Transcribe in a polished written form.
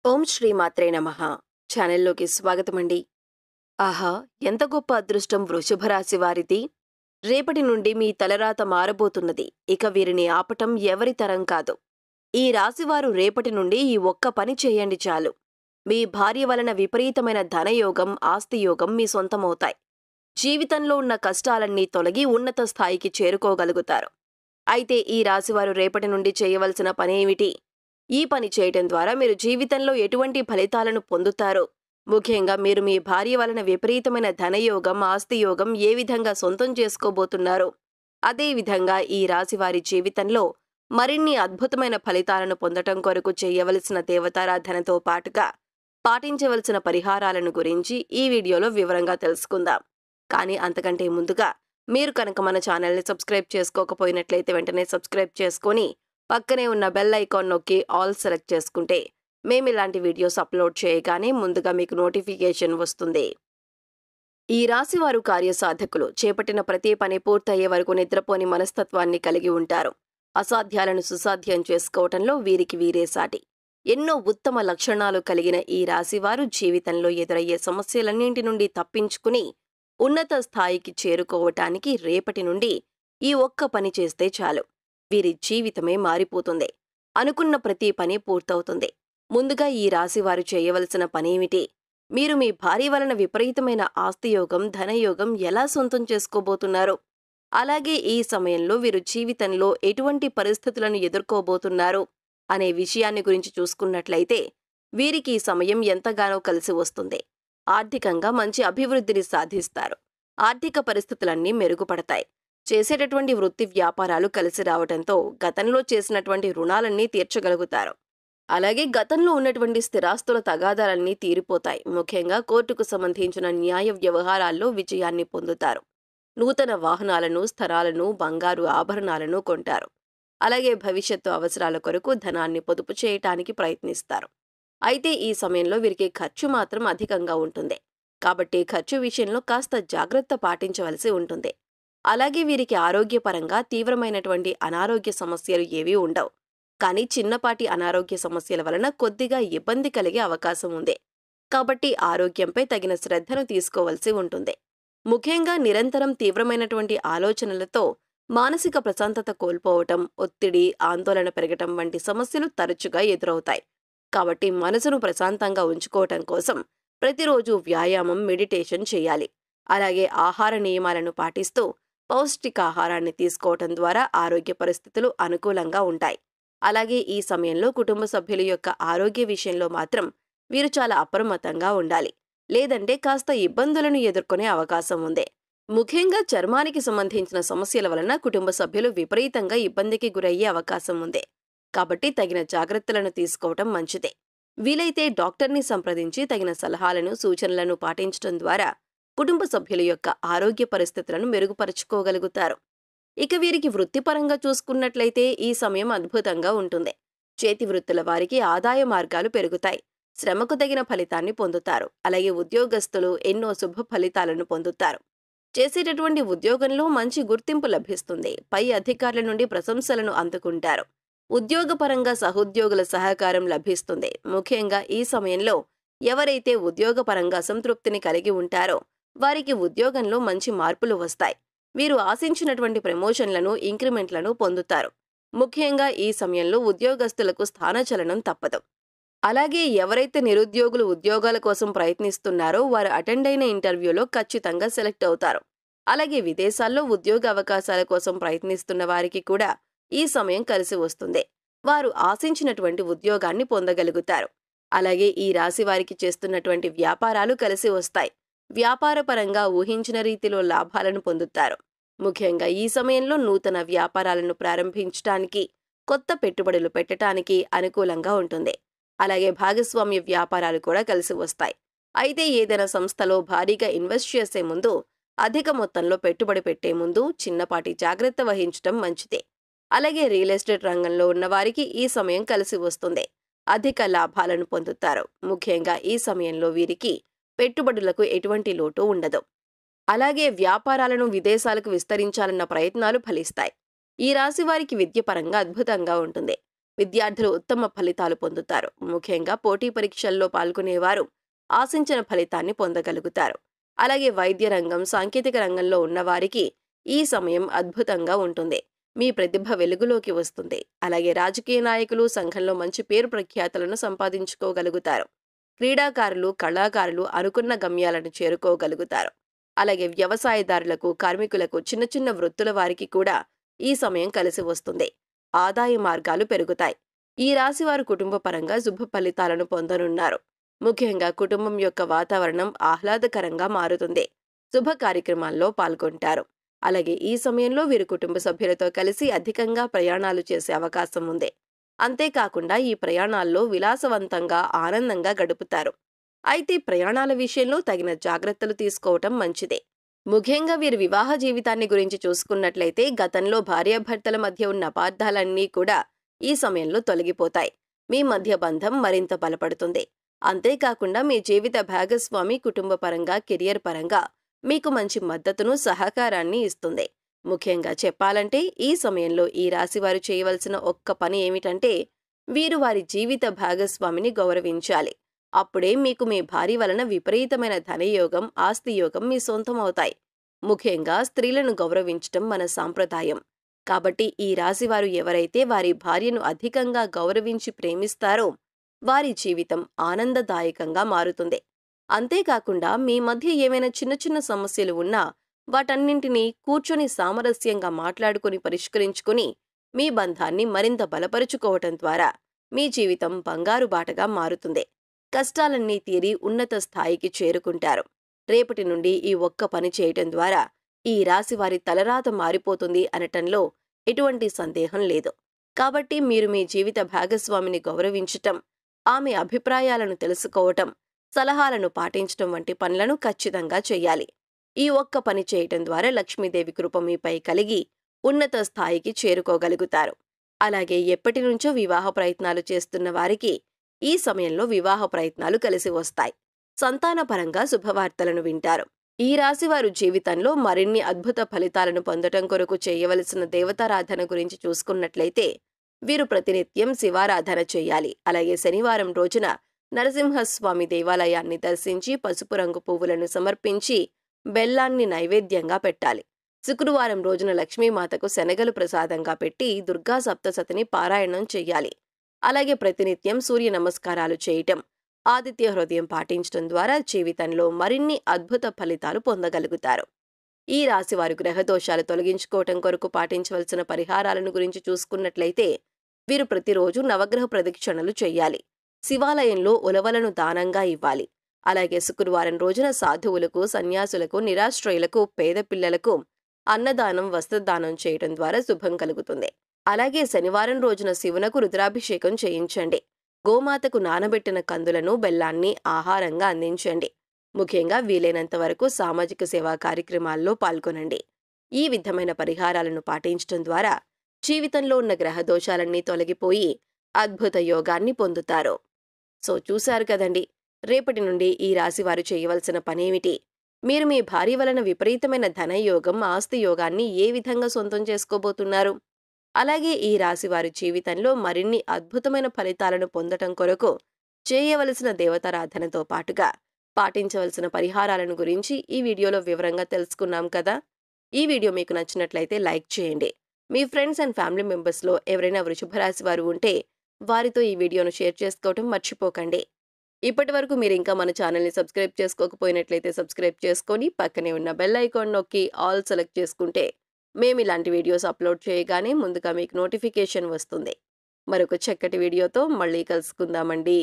ఓం శ్రీ మాత్రే నమః. ఛానల్లోకి స్వాగతమండి. ఆహా! ఎంత గొప్ప అదృష్టం వృషభ రాశి వారిది. రేపటి నుండి మీ తలరాత మారబోతున్నది. ఇక వీరిని ఆపటం ఎవరి తరం కాదు. ఈ రాశివారు రేపటి నుండి ఈ ఒక్క పని చేయండి చాలు. మీ భార్య వలన విపరీతమైన ధనయోగం, ఆస్తియోగం మీ సొంతమవుతాయి. జీవితంలో ఉన్న కష్టాలన్నీ తొలగి ఉన్నత స్థాయికి చేరుకోగలుగుతారు. అయితే ఈ రాశివారు రేపటి నుండి చేయవలసిన పనేమిటి? ఈ పని చేయటం ద్వారా మీరు జీవితంలో ఎటువంటి ఫలితాలను పొందుతారో, ముఖ్యంగా మీరు మీ భార్య వలన విపరీతమైన ధనయోగం, ఆస్తియోగం ఏ విధంగా సొంతం చేసుకోబోతున్నారో, అదేవిధంగా ఈ రాశివారి జీవితంలో మరిన్ని అద్భుతమైన ఫలితాలను పొందటం కొరకు చేయవలసిన దేవతారాధనతో పాటుగా పాటించవలసిన పరిహారాలను గురించి ఈ వీడియోలో వివరంగా తెలుసుకుందాం. కానీ అంతకంటే ముందుగా మీరు కనుక మన ఛానల్ని సబ్స్క్రైబ్ చేసుకోకపోయినట్లయితే వెంటనే సబ్స్క్రైబ్ చేసుకొని పక్కనే ఉన్న బెల్ ఐకాన్ నొక్కి ఆల్ సెలెక్ట్ చేసుకుంటే మేమిలాంటి వీడియోస్ అప్లోడ్ చేయగానే ముందుగా మీకు నోటిఫికేషన్ వస్తుంది. ఈ రాశివారు కార్యసాధకులు. చేపట్టిన ప్రతి పని పూర్తయ్యే వరకు నిద్రపోని మనస్తత్వాన్ని కలిగి ఉంటారు. అసాధ్యాలను సుసాధ్యం చేసుకోవటంలో వీరికి వీరే సాటి. ఎన్నో ఉత్తమ లక్షణాలు కలిగిన ఈ రాశివారు జీవితంలో ఎదురయ్యే సమస్యలన్నింటి నుండి తప్పించుకుని ఉన్నత స్థాయికి చేరుకోవటానికి రేపటి నుండి ఈ ఒక్క పని చేస్తే చాలు. వీరి జీవితమే మారిపోతుంది. అనుకున్న ప్రతి పని పూర్తవుతుంది. ముందుగా ఈ రాశివారు చేయవలసిన పనేమిటి? మీరు మీ భార్య వలన విపరీతమైన ఆస్తియోగం, ధనయోగం ఎలా సొంతం చేసుకోబోతున్నారు? అలాగే ఈ సమయంలో వీరు జీవితంలో ఎటువంటి పరిస్థితులను ఎదుర్కోబోతున్నారు అనే విషయాన్ని గురించి చూసుకున్నట్లయితే వీరికి ఈ సమయం ఎంతగానో కలిసి వస్తుంది. ఆర్థికంగా మంచి అభివృద్ధిని సాధిస్తారు. ఆర్థిక పరిస్థితులన్నీ మెరుగుపడతాయి. చేసేటటువంటి వృత్తి వ్యాపారాలు కలిసి రావడంతో గతంలో చేసినటువంటి రుణాలన్నీ తీర్చగలుగుతారు. అలాగే గతంలో ఉన్నటువంటి స్థిరాస్తుల తగాదాలన్నీ తీరిపోతాయి. ముఖ్యంగా కోర్టుకు సంబంధించిన న్యాయ వ్యవహారాల్లో విజయాన్ని పొందుతారు. నూతన వాహనాలను, స్థలాలను, బంగారు ఆభరణాలను కొంటారు. అలాగే భవిష్యత్తు అవసరాల కొరకు ధనాన్ని పొదుపు చేయటానికి ప్రయత్నిస్తారు. అయితే ఈ సమయంలో వీరికి ఖర్చు మాత్రం అధికంగా ఉంటుంది. కాబట్టి ఖర్చు విషయంలో కాస్త జాగ్రత్త పాటించవలసి ఉంటుంది. అలాగే వీరికి ఆరోగ్యపరంగా తీవ్రమైనటువంటి అనారోగ్య సమస్యలు ఏవీ ఉండవు. కానీ చిన్నపాటి అనారోగ్య సమస్యల వలన కొద్దిగా ఇబ్బంది కలిగే అవకాశం ఉంది. కాబట్టి ఆరోగ్యంపై తగిన శ్రద్ధను తీసుకోవలసి ఉంటుంది. ముఖ్యంగా నిరంతరం తీవ్రమైనటువంటి ఆలోచనలతో మానసిక ప్రశాంతత కోల్పోవటం, ఒత్తిడి, ఆందోళన పెరగటం వంటి సమస్యలు తరచుగా ఎదురవుతాయి. కాబట్టి మనసును ప్రశాంతంగా ఉంచుకోవటం కోసం ప్రతిరోజు వ్యాయామం, మెడిటేషన్ చేయాలి. అలాగే ఆహార నియమాలను పాటిస్తూ పౌష్టికాహారాన్ని తీసుకోవటం ద్వారా ఆరోగ్య పరిస్థితులు అనుకూలంగా ఉంటాయి. అలాగే ఈ సమయంలో కుటుంబ సభ్యుల యొక్క ఆరోగ్య విషయంలో మాత్రం వీరు చాలా అప్రమత్తంగా ఉండాలి. లేదంటే కాస్త ఇబ్బందులను ఎదుర్కొనే అవకాశం ఉంది. ముఖ్యంగా చర్మానికి సంబంధించిన సమస్యల వలన కుటుంబ సభ్యులు విపరీతంగా ఇబ్బందికి గురయ్యే అవకాశం ఉంది. కాబట్టి తగిన జాగ్రత్తలను తీసుకోవటం మంచిదే. వీలైతే డాక్టర్ని సంప్రదించి తగిన సలహాలను, సూచనలను పాటించడం ద్వారా కుటుంబ సభ్యుల యొక్క ఆరోగ్య పరిస్థితులను మెరుగుపరుచుకోగలుగుతారు. ఇక వీరికి వృత్తిపరంగా చూసుకున్నట్లయితే ఈ సమయం అద్భుతంగా ఉంటుంది. చేతి వృత్తుల వారికి ఆదాయ మార్గాలు పెరుగుతాయి. శ్రమకు తగిన ఫలితాన్ని పొందుతారు. అలాగే ఉద్యోగస్తులు ఎన్నో శుభ ఫలితాలను పొందుతారు. చేసేటటువంటి ఉద్యోగంలో మంచి గుర్తింపు లభిస్తుంది. పై అధికారుల నుండి ప్రశంసలను అందుకుంటారు. ఉద్యోగపరంగా సహోద్యోగుల సహకారం లభిస్తుంది. ముఖ్యంగా ఈ సమయంలో ఎవరైతే ఉద్యోగపరంగా అసంతృప్తిని కలిగి ఉంటారో వారికి ఉద్యోగంలో మంచి మార్పులు వస్తాయి. వీరు ఆశించినటువంటి ప్రమోషన్లను, ఇంక్రిమెంట్లను పొందుతారు. ముఖ్యంగా ఈ సమయంలో ఉద్యోగస్తులకు స్థానచలనం తప్పదు. అలాగే ఎవరైతే నిరుద్యోగులు ఉద్యోగాల కోసం ప్రయత్నిస్తున్నారో వారు అటెండ్ అయిన ఇంటర్వ్యూలో ఖచ్చితంగా సెలెక్ట్ అవుతారు. అలాగే విదేశాల్లో ఉద్యోగ అవకాశాల కోసం ప్రయత్నిస్తున్న వారికి కూడా ఈ సమయం కలిసి వస్తుంది. వారు ఆశించినటువంటి ఉద్యోగాన్ని పొందగలుగుతారు. అలాగే ఈ రాశి వారికి చేస్తున్నటువంటి వ్యాపారాలు కలిసి వస్తాయి. వ్యాపారపరంగా ఊహించిన రీతిలో లాభాలను పొందుతారు. ముఖ్యంగా ఈ సమయంలో నూతన వ్యాపారాలను ప్రారంభించడానికి, కొత్త పెట్టుబడులు పెట్టడానికి అనుకూలంగా ఉంటుంది. అలాగే భాగస్వామ్య వ్యాపారాలు కూడా కలిసి వస్తాయి. అయితే ఏదైనా సంస్థలో భారీగా ఇన్వెస్ట్ చేసే ముందు, అధిక మొత్తంలో పెట్టుబడి పెట్టే ముందు చిన్నపాటి జాగ్రత్త వహించడం మంచిదే. అలాగే రియల్ ఎస్టేట్ రంగంలో ఉన్నవారికి ఈ సమయం కలిసి వస్తుంది. అధిక లాభాలను పొందుతారు. ముఖ్యంగా ఈ సమయంలో వీరికి పెట్టుబడులకు ఎటువంటి లోటు ఉండదు. అలాగే వ్యాపారాలను విదేశాలకు విస్తరించాలన్న ప్రయత్నాలు ఫలిస్తాయి. ఈ రాశి వారికి విద్యపరంగా అద్భుతంగా ఉంటుంది. విద్యార్థులు ఉత్తమ ఫలితాలు పొందుతారు. ముఖ్యంగా పోటీ పరీక్షల్లో పాల్గొనేవారు ఆశించిన ఫలితాన్ని పొందగలుగుతారు. అలాగే వైద్య రంగం, సాంకేతిక రంగంలో ఉన్నవారికి ఈ సమయం అద్భుతంగా ఉంటుంది. మీ ప్రతిభ వెలుగులోకి వస్తుంది. అలాగే రాజకీయ నాయకులు సంఘంలో మంచి పేరు ప్రఖ్యాతులను సంపాదించుకోగలుగుతారు. క్రీడాకారులు, కళాకారులు అనుకున్న గమ్యాలను చేరుకోగలుగుతారు. అలాగే వ్యవసాయదారులకు, కార్మికులకు, చిన్న చిన్న వృత్తుల వారికి కూడా ఈ సమయం కలిసి వస్తుంది. ఆదాయ మార్గాలు పెరుగుతాయి. ఈ రాశివారు కుటుంబ పరంగా శుభ ఫలితాలను పొందనున్నారు. ముఖ్యంగా కుటుంబం యొక్క వాతావరణం ఆహ్లాదకరంగా మారుతుంది. శుభ కార్యక్రమాల్లో పాల్గొంటారు. అలాగే ఈ సమయంలో వీరు కుటుంబ సభ్యులతో కలిసి అధికంగా ప్రయాణాలు చేసే అవకాశం ఉంది. అంతేకాకుండా ఈ ప్రయాణాల్లో విలాసవంతంగా, ఆనందంగా గడుపుతారు. అయితే ప్రయాణాల విషయంలో తగిన జాగ్రత్తలు తీసుకోవటం మంచిదే. ముఖ్యంగా వీరి వివాహ జీవితాన్ని గురించి చూసుకున్నట్లయితే గతంలో భార్యాభర్తల మధ్య ఉన్న అపార్థాలన్నీ కూడా ఈ సమయంలో తొలగిపోతాయి. మీ మధ్య బంధం మరింత బలపడుతుంది. అంతేకాకుండా మీ జీవిత భాగస్వామి కుటుంబ పరంగా, కెరియర్ పరంగా మీకు మంచి మద్దతును, సహకారాన్ని ఇస్తుంది. ముఖ్యంగా చెప్పాలంటే ఈ సమయంలో ఈ రాశివారు చేయవలసిన ఒక్క పని ఏమిటంటే వీరు వారి జీవిత భాగస్వామిని గౌరవించాలి. అప్పుడే మీకు మీ భార్య వలన విపరీతమైన ధనయోగం, ఆస్తి యోగం మీ సొంతం అవుతాయి. ముఖ్యంగా స్త్రీలను గౌరవించటం మన సాంప్రదాయం. కాబట్టి ఈ రాశివారు ఎవరైతే వారి భార్యను అధికంగా గౌరవించి ప్రేమిస్తారో వారి జీవితం ఆనందదాయకంగా మారుతుంది. అంతేకాకుండా మీ మధ్య ఏమైనా చిన్న చిన్న సమస్యలు ఉన్నా వాటన్నింటినీ కూర్చొని సామరస్యంగా మాట్లాడుకుని పరిష్కరించుకుని మీ బంధాన్ని మరింత బలపరుచుకోవటం ద్వారా మీ జీవితం బంగారు బాటగా మారుతుంది. కష్టాలన్నీ తీరి ఉన్నత స్థాయికి చేరుకుంటారు. రేపటి నుండి ఈ ఒక్క పని చేయటం ద్వారా ఈ రాశివారి తలరాత మారిపోతుంది అనటంలో ఎటువంటి సందేహం లేదు. కాబట్టి మీరు మీ జీవిత భాగస్వామిని గౌరవించటం, ఆమె అభిప్రాయాలను తెలుసుకోవటం, సలహాలను పాటించటం వంటి పనులను ఖచ్చితంగా చెయ్యాలి. ఈ ఒక్క పని చేయటం ద్వారా లక్ష్మీదేవి కృప మీపై కలిగి ఉన్నత స్థాయికి చేరుకోగలుగుతారు. అలాగే ఎప్పటి నుంచో వివాహ ప్రయత్నాలు చేస్తున్న వారికి ఈ సమయంలో వివాహ ప్రయత్నాలు కలిసి వస్తాయి. సంతానపరంగా శుభవార్తలను వింటారు. ఈ రాశివారు జీవితంలో మరిన్ని అద్భుత ఫలితాలను పొందటం కొరకు చేయవలసిన దేవతారాధన గురించి చూసుకున్నట్లయితే వీరు ప్రతినిత్యం శివారాధన చేయాలి. అలాగే శనివారం రోజున నరసింహస్వామి దేవాలయాన్ని దర్శించి పసుపు రంగు పువ్వులను సమర్పించి బెల్లాన్ని నైవేద్యంగా పెట్టాలి. శుక్రవారం రోజున లక్ష్మీమాతకు శనగలు ప్రసాదంగా పెట్టి దుర్గా సప్తశతిని పారాయణం చెయ్యాలి. అలాగే ప్రతినిత్యం సూర్య నమస్కారాలు చేయటం, ఆదిత్య హృదయం పాటించడం ద్వారా జీవితంలో మరిన్ని అద్భుత ఫలితాలు పొందగలుగుతారు. ఈ రాశివారు గ్రహదోషాలు తొలగించుకోవటం కొరకు పాటించవలసిన పరిహారాలను గురించి చూసుకున్నట్లయితే వీరు ప్రతిరోజు నవగ్రహ ప్రదక్షిణలు చెయ్యాలి. శివాలయంలో ఉలవలను దానంగా ఇవ్వాలి. అలాగే శుక్రవారం రోజున సాధువులకు, సన్యాసులకు, నిరాశ్రయులకు, పేద పిల్లలకు అన్నదానం, వస్త్రదానం చేయటం ద్వారా శుభం కలుగుతుంది. అలాగే శనివారం రోజున శివునకు రుద్రాభిషేకం చేయించండి. గోమాతకు నానబెట్టిన కందులను, బెల్లాన్ని ఆహారంగా అందించండి. ముఖ్యంగా వీలైనంత వరకు సామాజిక సేవా కార్యక్రమాల్లో పాల్గొనండి. ఈ విధమైన పరిహారాలను పాటించడం ద్వారా జీవితంలో ఉన్న గ్రహదోషాలన్నీ తొలగిపోయి అద్భుత యోగాన్ని పొందుతారు. సో చూశారు కదండి, రేపటి నుండి ఈ రాశివారు చేయవలసిన పనేమిటి? మీరు మీ భార్య వలన విపరీతమైన ధనయోగం, ఆస్తి యోగాన్ని ఏ విధంగా సొంతం చేసుకోబోతున్నారు? అలాగే ఈ రాశివారి జీవితంలో మరిన్ని అద్భుతమైన ఫలితాలను పొందటం కొరకు చేయవలసిన దేవతారాధనతో పాటుగా పాటించవలసిన పరిహారాలను గురించి ఈ వీడియోలో వివరంగా తెలుసుకున్నాం కదా. ఈ వీడియో మీకు నచ్చినట్లయితే లైక్ చేయండి. మీ ఫ్రెండ్స్ అండ్ ఫ్యామిలీ మెంబర్స్లో ఎవరైనా వృషభ రాశి వారు ఉంటే వారితో ఈ వీడియోను షేర్ చేసుకోవటం మర్చిపోకండి. ఇప్పటి వరకు మీరు ఇంకా మన ఛానల్ని సబ్స్క్రైబ్ చేసుకోకపోయినట్లయితే సబ్స్క్రైబ్ చేసుకొని పక్కనే ఉన్న బెల్ ఐకాన్ నొక్కి ఆల్ సెలెక్ట్ చేసుకుంటే మేము ఇలాంటి వీడియోస్ అప్లోడ్ చేయగానే ముందుగా మీకు నోటిఫికేషన్ వస్తుంది. మరొక చక్కటి వీడియోతో మళ్ళీ కలుసుకుందామండి.